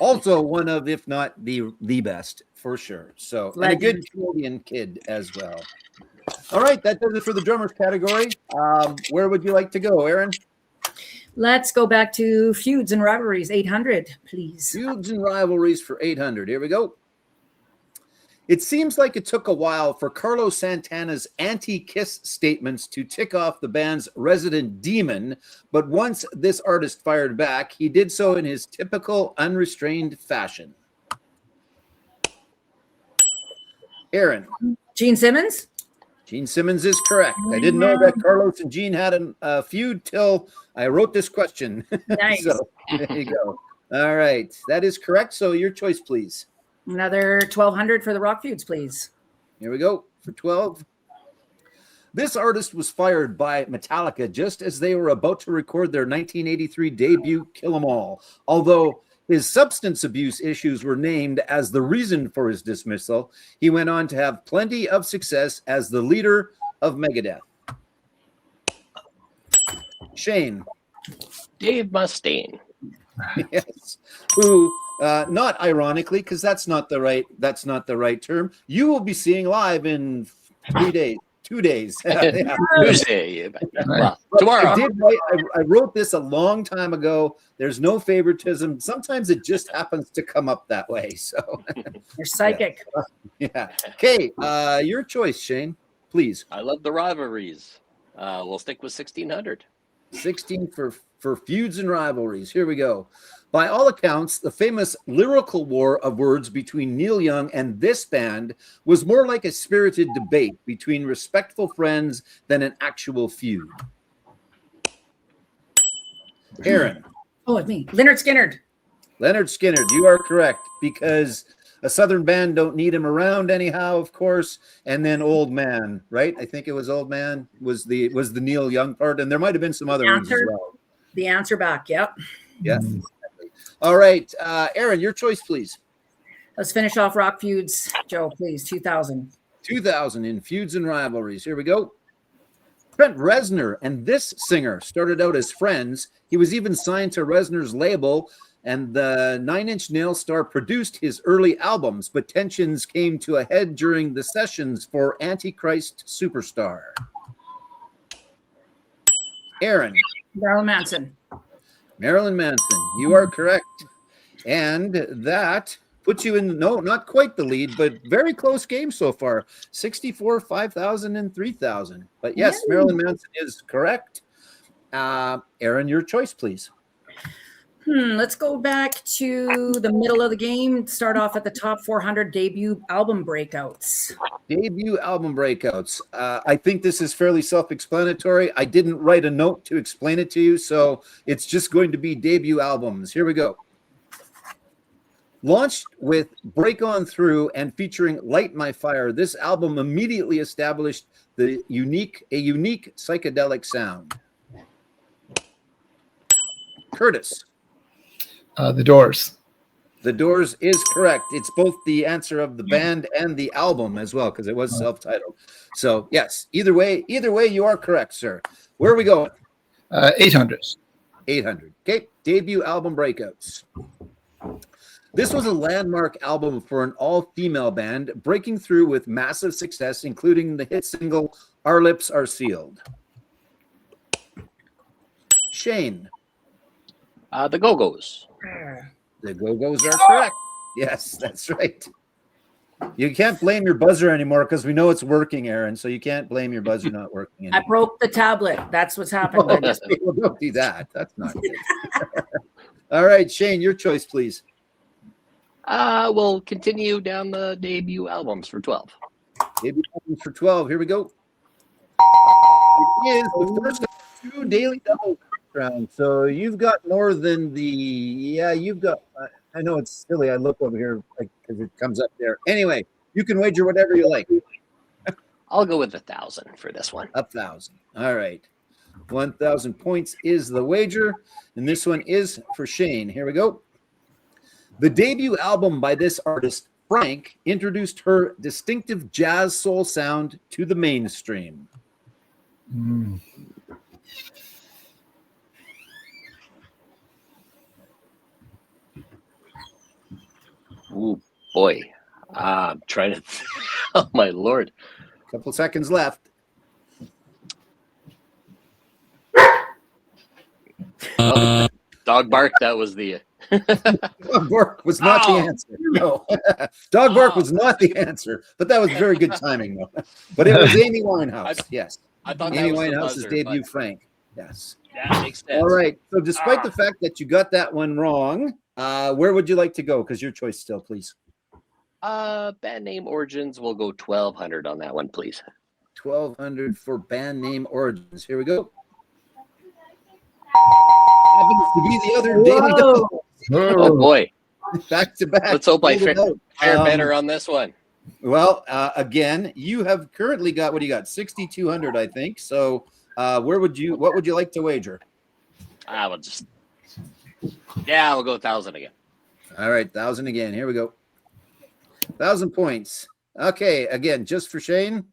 Also one of, if not the best, for sure. So, and a good Canadian kid as well. All right, that does it for the drummers category. Where would you like to go, Erin? Let's go back to feuds and rivalries, 800, please. Feuds and rivalries for 800. Here we go. It seems like it took a while for Carlos Santana's anti-Kiss statements to tick off the band's resident demon, but once this artist fired back, he did so in his typical unrestrained fashion. Erin. Gene Simmons? Gene Simmons is correct. I didn't know that Carlos and Gene had a feud till I wrote this question. Nice. So there you go. All right. That is correct. So your choice, please. Another 1,200 for the Rock Feuds, please. Here we go for 12. This artist was fired by Metallica just as they were about to record their 1983 debut Kill 'Em All. Although his substance abuse issues were named as the reason for his dismissal, he went on to have plenty of success as the leader of Megadeth. Shane. Dave Mustaine. Yes. Who, not ironically, because that's not the right term, you will be seeing live in 2 days. Tuesday. Well, tomorrow. I wrote this a long time ago. There's no favoritism. Sometimes it just happens to come up that way. So You're psychic. yeah. Okay. Your choice, Shane, please. I love the rivalries. We'll stick with 1,600. 16 for feuds and rivalries. Here we go. By all accounts, the famous lyrical war of words between Neil Young and this band was more like a spirited debate between respectful friends than an actual feud. Erin. Oh, it's me. Lynyrd Skynyrd. Lynyrd Skynyrd, you are correct, because a Southern band don't need him around anyhow, of course. And then Old Man, right? I think it was Old Man was the Neil Young part, and there might have been some other ones as well. The answer back. Yep. Yeah. All right, Erin, your choice, please. Let's finish off Rock Feuds. Joe, please. 2,000. 2,000 in feuds and rivalries. Here we go. Trent Reznor and this singer started out as friends. He was even signed to Reznor's label, and the Nine Inch Nails star produced his early albums, but tensions came to a head during the sessions for Antichrist Superstar. Erin. Marilyn Manson. Marilyn Manson, you are correct. And that puts you in, no, not quite the lead, but very close game so far. 64, 5,000, and 3,000. But yes, Yay. Marilyn Manson is correct. Erin, your choice, please. Let's go back to the middle of the game. Start off at the top 400 debut album breakouts. Debut album breakouts. I think this is fairly self-explanatory. I didn't write a note to explain it to you, so it's just going to be debut albums. Here we go. Launched with Break On Through and featuring Light My Fire, this album immediately established a unique psychedelic sound. Curtis. The Doors. The Doors is correct. It's both the answer of the band and the album as well, because it was self-titled. So yes, either way, you are correct, sir. Where are we going? 800. 800. Okay, debut album breakouts. This was a landmark album for an all-female band, breaking through with massive success, including the hit single "Our Lips Are Sealed." Shane. The Go-Go's. The Go-Go's are correct. Yes, that's right. You can't blame your buzzer anymore because we know it's working, Erin. So you can't blame your buzzer not working anymore. I broke the tablet. That's what's happened. I just- Well, don't do that. That's not good. All right, Shane, your choice, please. We'll continue down the debut albums for 12. Debut albums for 12. Here we go. It is the first of 2 daily double rounds. So you've got more than you've got. I know it's silly. I look over here because it comes up there. Anyway, you can wager whatever you like. I'll go with 1,000 for this one. 1,000. All right. 1,000 points is the wager. And this one is for Shane. Here we go. The debut album by this artist, Frank, introduced her distinctive jazz soul sound to the mainstream. Ooh, boy. I'm trying to. Oh, my Lord. Couple seconds left. Oh, dog bark. That was the. Dog bark was not the answer. No, dog bark was not the answer, but that was very good timing, though. But it was Amy Winehouse. Yes, I thought Amy that was the Winehouse's buzzer, debut, but Frank. Yes. that makes sense. All right. So, despite the fact that you got that one wrong, where would you like to go? Because your choice still, please. Band name origins. We'll go 1,200 on that one, please. 1,200 for band name origins. Here we go. Happens to be the other Daily Double. Oh boy. Back to back. Let's hope I fare better Um, on this one. Well, again, you have currently got, what do you got? 6,200, I think. So, what would you like to wager? We'll go 1,000 again. All right, 1,000 again. Here we go. 1,000 points. Okay, again, just for Shane.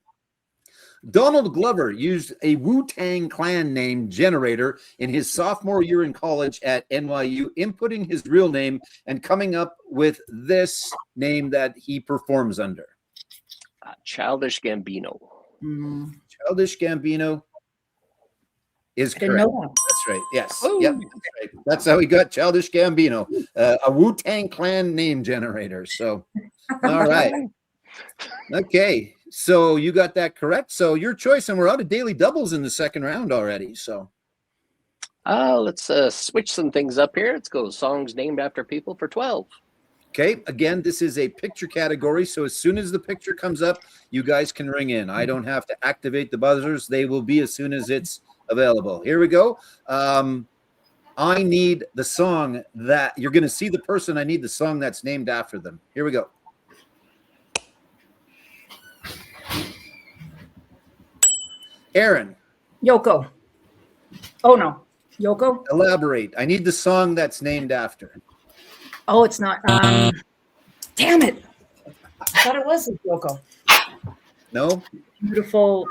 Donald Glover used a Wu-Tang Clan name generator in his sophomore year in college at NYU, inputting his real name and coming up with this name that he performs under. Childish Gambino. Childish Gambino is I didn't correct. know that. That's right. Yes. Oh. Yep. That's right. That's how he got Childish Gambino, a Wu-Tang Clan name generator. So, all right. Okay. So you got that correct. So your choice, and we're out of daily doubles in the second round already. So Let's switch some things up here. Let's go songs named after people for 12. okay. Again, this is a picture category. So as soon as the picture comes up, you guys can ring in. I don't have to activate the buzzers. They will be as soon as it's available. Here we go. I need the song that you're going to see the person. I need the song that's named after them. Here we go. Erin, Yoko. Oh no, Yoko. elaborate. I need the song that's named after. Oh, it's not. Damn it! I thought it was Yoko. No? Beautiful.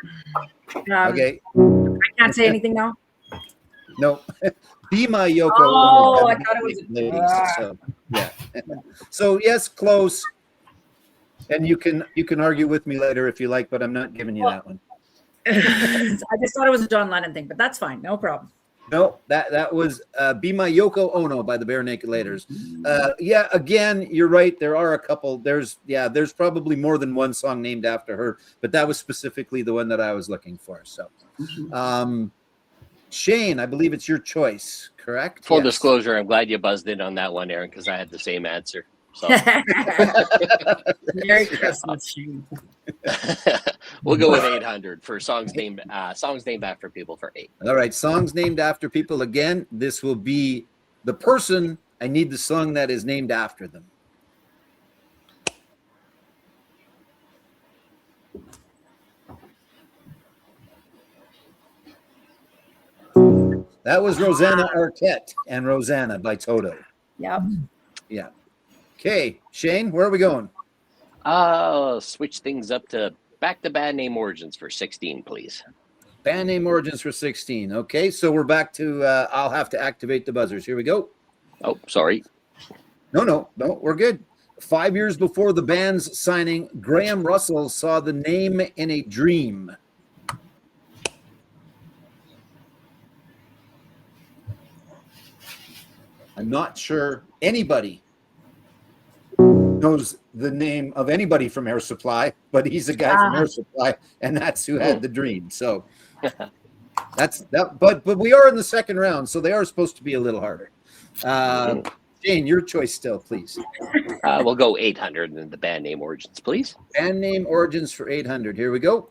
Okay. I can't say anything now. No. Be My Yoko. Oh, Ono. I thought it was. Ladies. So, yeah. So yes, close. And you can argue with me later if you like, but I'm not giving you that one. I just thought it was a John Lennon thing, but that's fine. No problem. No, that was Be My Yoko Ono by the Bare Naked Ladies. Yeah, again, you're right. There are a couple. There's probably more than one song named after her, but that was specifically the one that I was looking for. So, Shane, I believe it's your choice, correct? Full Yes. disclosure, I'm glad you buzzed in on that one, Erin, because I had the same answer. So Merry Christmas, Shane. we'll go with 800 for songs named after people for 8. All right, songs named after people. Again, this will be the person. I need the song that is named after them. That was Rosanna Arquette and Rosanna by Toto. Yep. Yeah. Okay, Shane, where are we going? Switch things up to back to band name origins for 16, please. Band name origins for 16. Okay, so we're back to I'll have to activate the buzzers. Here we go. Oh, sorry. No, we're good. 5 years before the band's signing, Graham Russell saw the name in a dream. I'm not sure anybody knows the name of anybody from Air Supply, but he's a guy from Air Supply, and that's who had the dream. So that's that. But we are in the second round, so they are supposed to be a little harder. Jane, your choice still, please. We'll go 800 in the band name origins, please. Band name origins for 800. Here we go.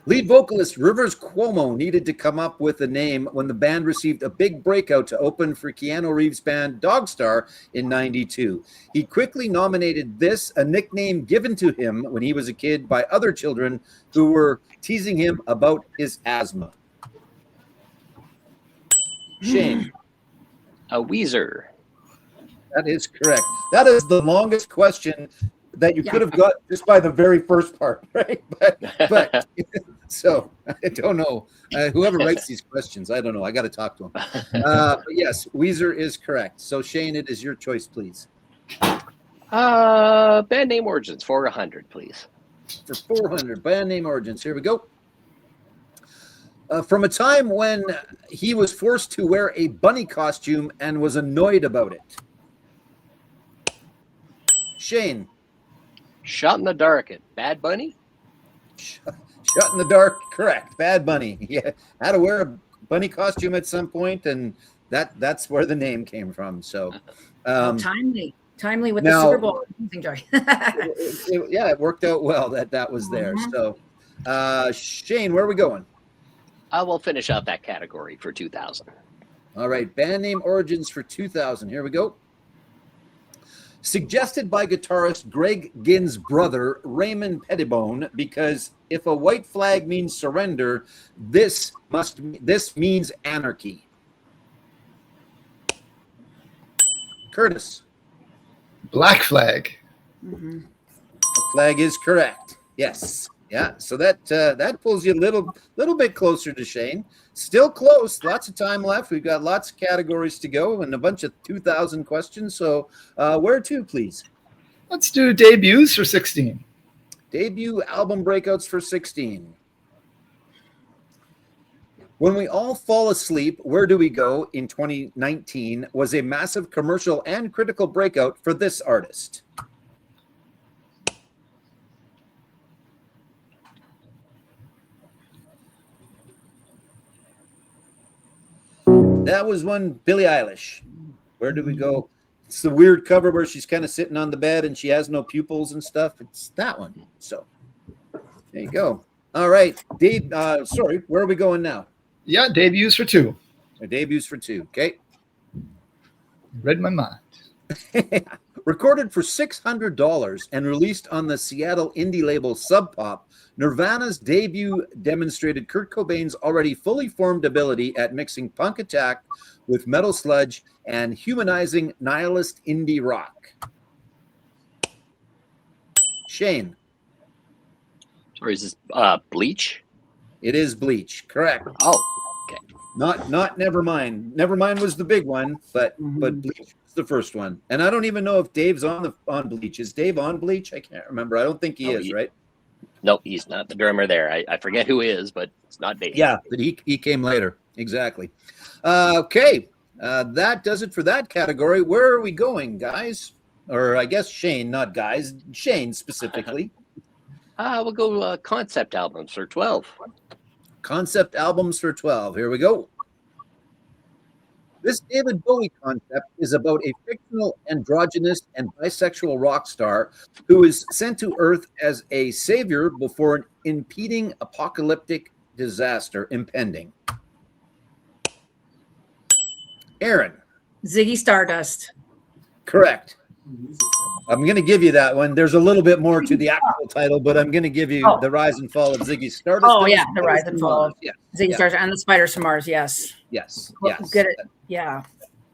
Lead vocalist Rivers Cuomo needed to come up with a name when the band received a big breakout to open for Keanu Reeves' band Dogstar in '92. He quickly nominated this, a nickname given to him when he was a kid by other children who were teasing him about his asthma. Shane. Weezer. That is correct. That is the longest question that you could have got just by the very first part, right? But so I don't know. Whoever writes these questions, I don't know. I got to talk to him. But yes, Weezer is correct. So Shane, it is your choice, please. Band name origins for 100, please. For 400, band name origins. Here we go. From a time when he was forced to wear a bunny costume and was annoyed about it. Shane. Shot in the dark at Bad Bunny. Shot in the dark, correct. Bad Bunny. Yeah, had to wear a bunny costume at some point, and that's where the name came from. So, timely with the Super Bowl. It worked out well that was there. So, Shane, where are we going? I will finish out that category for 2000. All right, band name origins for 2000. Here we go. Suggested by guitarist Greg Ginn's brother, Raymond Pettibone, because if a white flag means surrender, this means anarchy. Curtis. Black Flag. Flag is correct. Yes. Yeah. So that pulls you a little bit closer to Shane. Still close. Lots of time left. We've got lots of categories to go and a bunch of 2000 questions. So where to, please? Let's do debuts for 16. Debut album breakouts for 16. When We All Fall Asleep, Where Do We Go in 2019 was a massive commercial and critical breakout for this artist. That was one, Billie Eilish. Where Do We Go? It's the weird cover where she's kind of sitting on the bed and she has no pupils and stuff. It's that one. So there you go. All right, Dave. Where are we going now? Yeah, debuts for 2. Our debuts for 2. Okay. Read my mind. Recorded for $600 and released on the Seattle indie label Sub Pop, Nirvana's debut demonstrated Kurt Cobain's already fully formed ability at mixing punk attack with metal sludge and humanizing nihilist indie rock. Shane. Sorry, is this Bleach? It is Bleach, correct. Oh, okay. Not Nevermind. Nevermind was the big one, but Bleach was the first one. And I don't even know if Dave's on Bleach. Is Dave on Bleach? I can't remember. I don't think he is, right? No, he's not the drummer there. I forget who is, but it's not Dave. Yeah, but he came later. Exactly. Okay. That does it for that category. Where are we going, guys? Or I guess Shane, not guys. Shane specifically. We'll go concept albums for 12. Concept albums for 12. Here we go. This David Bowie concept is about a fictional androgynous and bisexual rock star who is sent to Earth as a savior before an impending apocalyptic disaster impending. Erin. Ziggy Stardust. Correct. I'm going to give you that one. There's a little bit more to the actual title, but I'm going to give you The Rise and Fall of Ziggy Stardust. Oh, yeah, The Rise and Fall of Ziggy Stardust and the Spiders from Mars, yes. Yes. Get it. Yeah.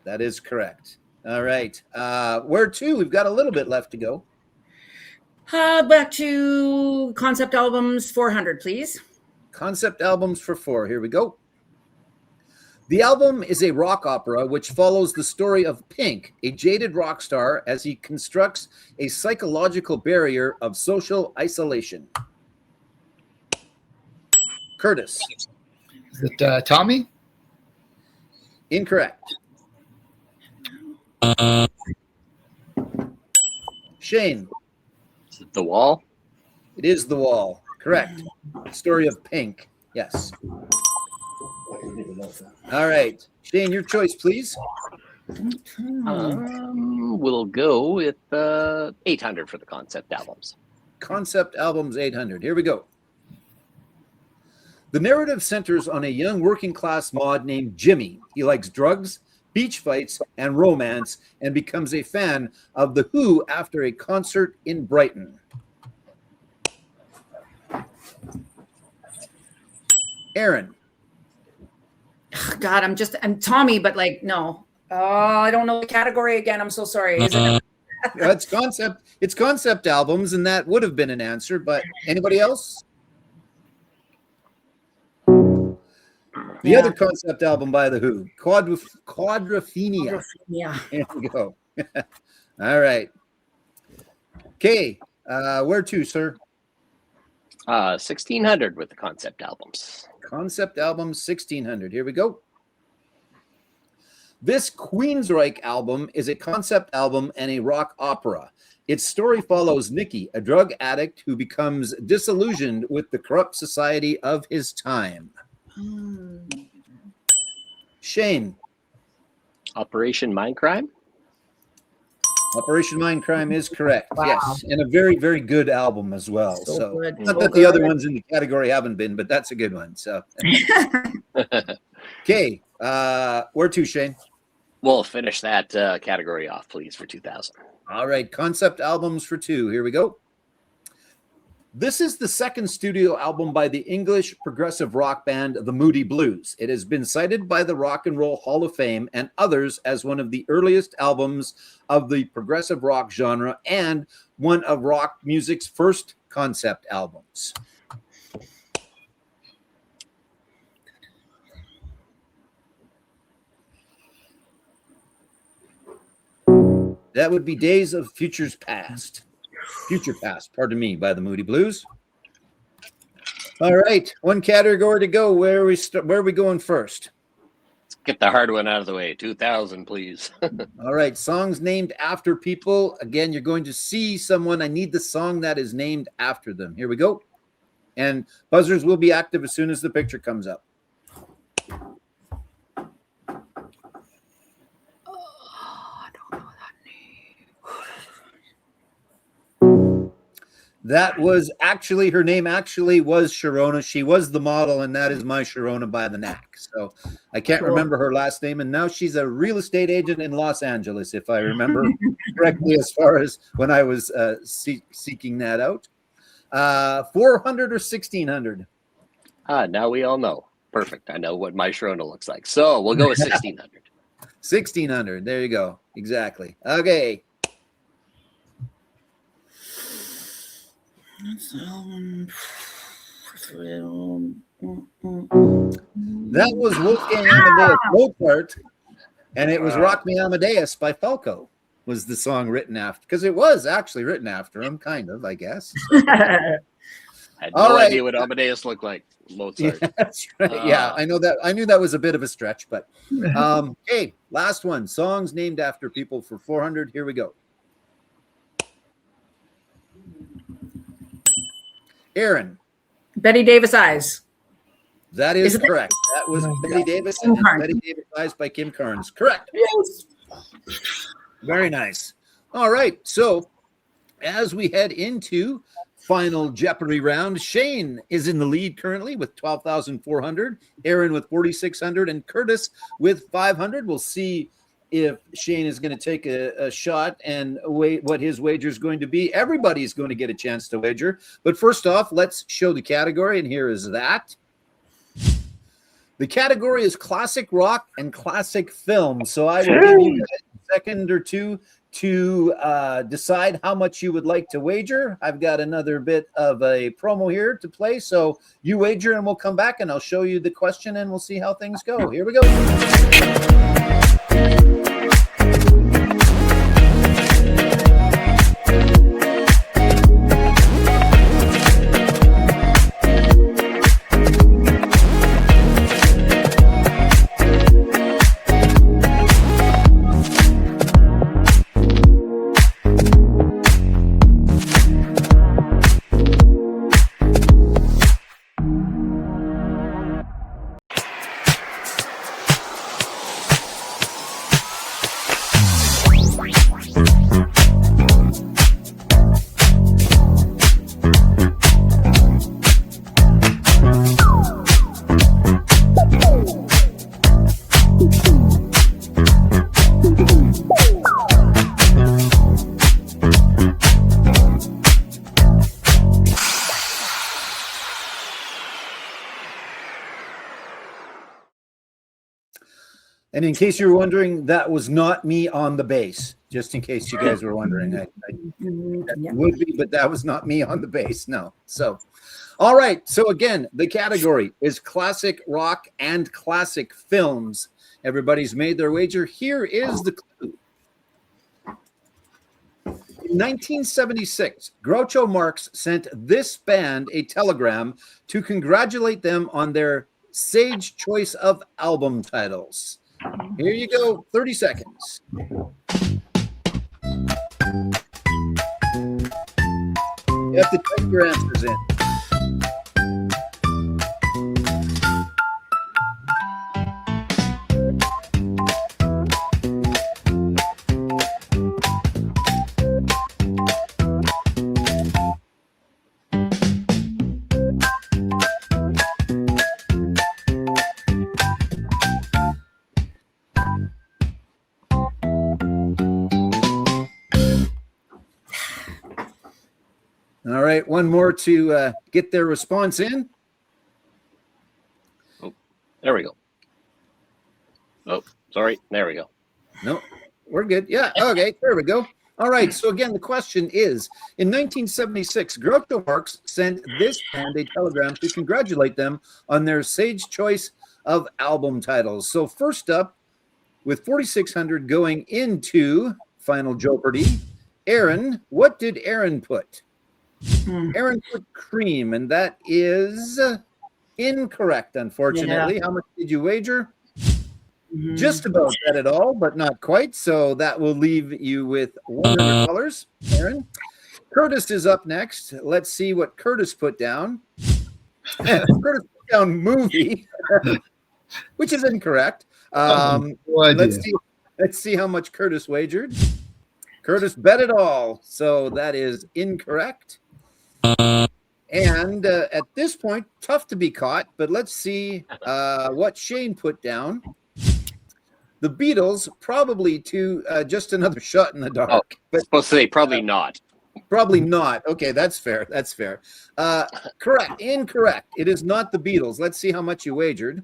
That is correct. All right. Where to? We've got a little bit left to go. Back to concept albums 400, please. Concept albums for 4. Here we go. The album is a rock opera which follows the story of Pink, a jaded rock star, as he constructs a psychological barrier of social isolation. Curtis. Is it Tommy? Incorrect. Shane. Is it The Wall? It is The Wall. Correct. Story of Pink. Yes. All right. Shane, your choice, please. We'll go with 800 for the concept albums. Concept albums 800. Here we go. The narrative centers on a young working class mod named Jimmy. He likes drugs, beach fights, and romance, and becomes a fan of The Who after a concert in Brighton. Erin. God, I'm Tommy, but like, no. Oh, I don't know the category again. I'm so sorry. Is it? It's concept albums, and that would have been an answer, but anybody else? The other concept album by The Who, Quadrophenia. There we go. All right. Okay. Where to, sir? 1600 with the concept albums. concept album 1600. Here we go. This Queensryche album is a concept album and a rock opera. Its story follows Nicky, a drug addict who becomes disillusioned with the corrupt society of his time. Shane. Operation Mindcrime? Operation Mindcrime is correct. Wow. Yes, and a very, very good album as well. So, good. not that the other ones in the category haven't been, but that's a good one. So, okay, where to, Shane? We'll finish that category off, please, for 2000. All right, concept albums for 2. Here we go. This is the second studio album by the English progressive rock band The Moody Blues. It has been cited by the Rock and Roll Hall of Fame and others as one of the earliest albums of the progressive rock genre and one of rock music's first concept albums. That would be Days of Future Past, pardon me, by the Moody Blues. All right, one category to go. Where are we going first? Let's get the hard one out of the way. 2000, please. All right, songs named after people. Again, you're going to see someone. I need the song that is named after them. Here we go. And buzzers will be active as soon as the picture comes up. That was actually, her name actually was Sharona. She was the model, and that is my Sharona by the Knack. So I can't remember her last name, and now she's a real estate agent in Los Angeles, if I remember correctly, as far as when I was seeking that out. 400 or 1600? Now we all know. Perfect. I know what my Sharona looks like. So we'll go with 1600. 1600. There you go. Exactly. Okay. That was Wolfgang Amadeus Mozart, and it was Rock Me Amadeus by Falco was the song written after, because it was actually written after him, kind of, I guess. So. I had no idea what Amadeus looked like. Mozart. Yeah, that's right. Yeah, I know that. I knew that was a bit of a stretch, but okay, last one. Songs named after people for 400. Here we go. Erin. Betty Davis Eyes. That is correct. That was Betty Davis and Betty Davis Eyes by Kim Carnes. Correct. Yes. Very nice. All right. So as we head into final Jeopardy round, Shane is in the lead currently with 12,400, Erin with 4,600, and Curtis with 500. We'll see if Shane is going to take a shot and what his wager is going to be. Everybody's going to get a chance to wager. But first off, let's show the category, and here is that. The category is classic rock and classic film. So I will give you a second or two to decide how much you would like to wager. I've got another bit of a promo here to play. So you wager, and we'll come back, and I'll show you the question, and we'll see how things go. Here we go. And in case you were wondering, that was not me on the bass, just in case you guys were wondering. I would be, but that was not me on the bass. No. So, all right. So again, the category is classic rock and classic films. Everybody's made their wager. Here is the clue. In 1976, Groucho Marx sent this band a telegram to congratulate them on their Sage choice of album titles. Here you go, 30 seconds. You have to type your answers in. All right, one more to get their response in. Oh, there we go. Oh, sorry. There we go. No, we're good. Yeah, okay, there we go. All right, so again, the question is, in 1976, Groucho Marx sent this band a telegram to congratulate them on their sage choice of album titles. So first up, with 4,600 going into Final Jeopardy, Erin, what did Erin put? Erin put cream, and that is incorrect, unfortunately. Yeah. How much did you wager? Just about that at all, but not quite. So that will leave you with $100, Erin. Curtis is up next. Let's see what Curtis put down. Curtis put down movie, which is incorrect. Let's see how much Curtis wagered. Curtis bet it all, so that is incorrect. And at this point, tough to be caught, but let's see what Shane put down. The Beatles, probably to just another shot in the dark. Oh, but supposed to say probably not. Probably not. Okay, that's fair. That's fair. Correct. Incorrect. It is not the Beatles. Let's see how much you wagered.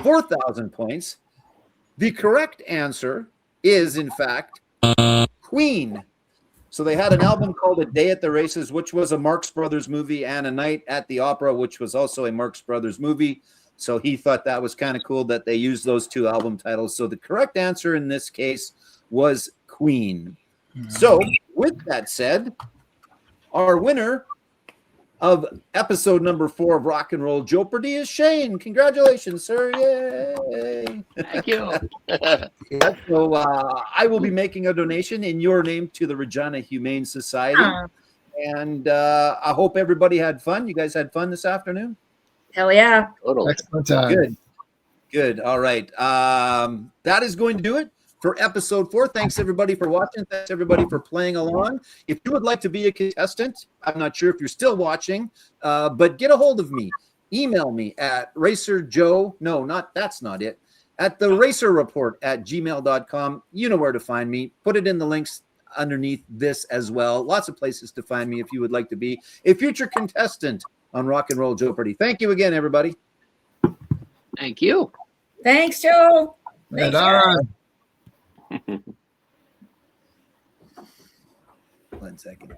4,000 points. The correct answer is, in fact, Queen. So they had an album called A Day at the Races, which was a Marx Brothers movie, and A Night at the Opera, which was also a Marx Brothers movie. So he thought that was kind of cool that they used those two album titles. So the correct answer in this case was Queen. So with that said, our winner of episode number 4 of Rock and Roll Jeopardy is Shane. Congratulations, sir. Yay. Thank you. Yeah, so I will be making a donation in your name to the Regina Humane Society. And I hope everybody had fun. You guys had fun this afternoon? Hell yeah. Totally. Excellent time. Good. All right. That is going to do it for episode 4. Thanks everybody for watching. Thanks everybody for playing along. If you would like to be a contestant, I'm not sure if you're still watching, but get a hold of me. Email me at RacerJoe. No, that's not it. At the RacerReport@gmail.com. You know where to find me. Put it in the links underneath this as well. Lots of places to find me if you would like to be a future contestant on Rock and Roll Jeopardy. Thank you again, everybody. Thank you. Thanks, Joe. Right Thanks, on. 1 second.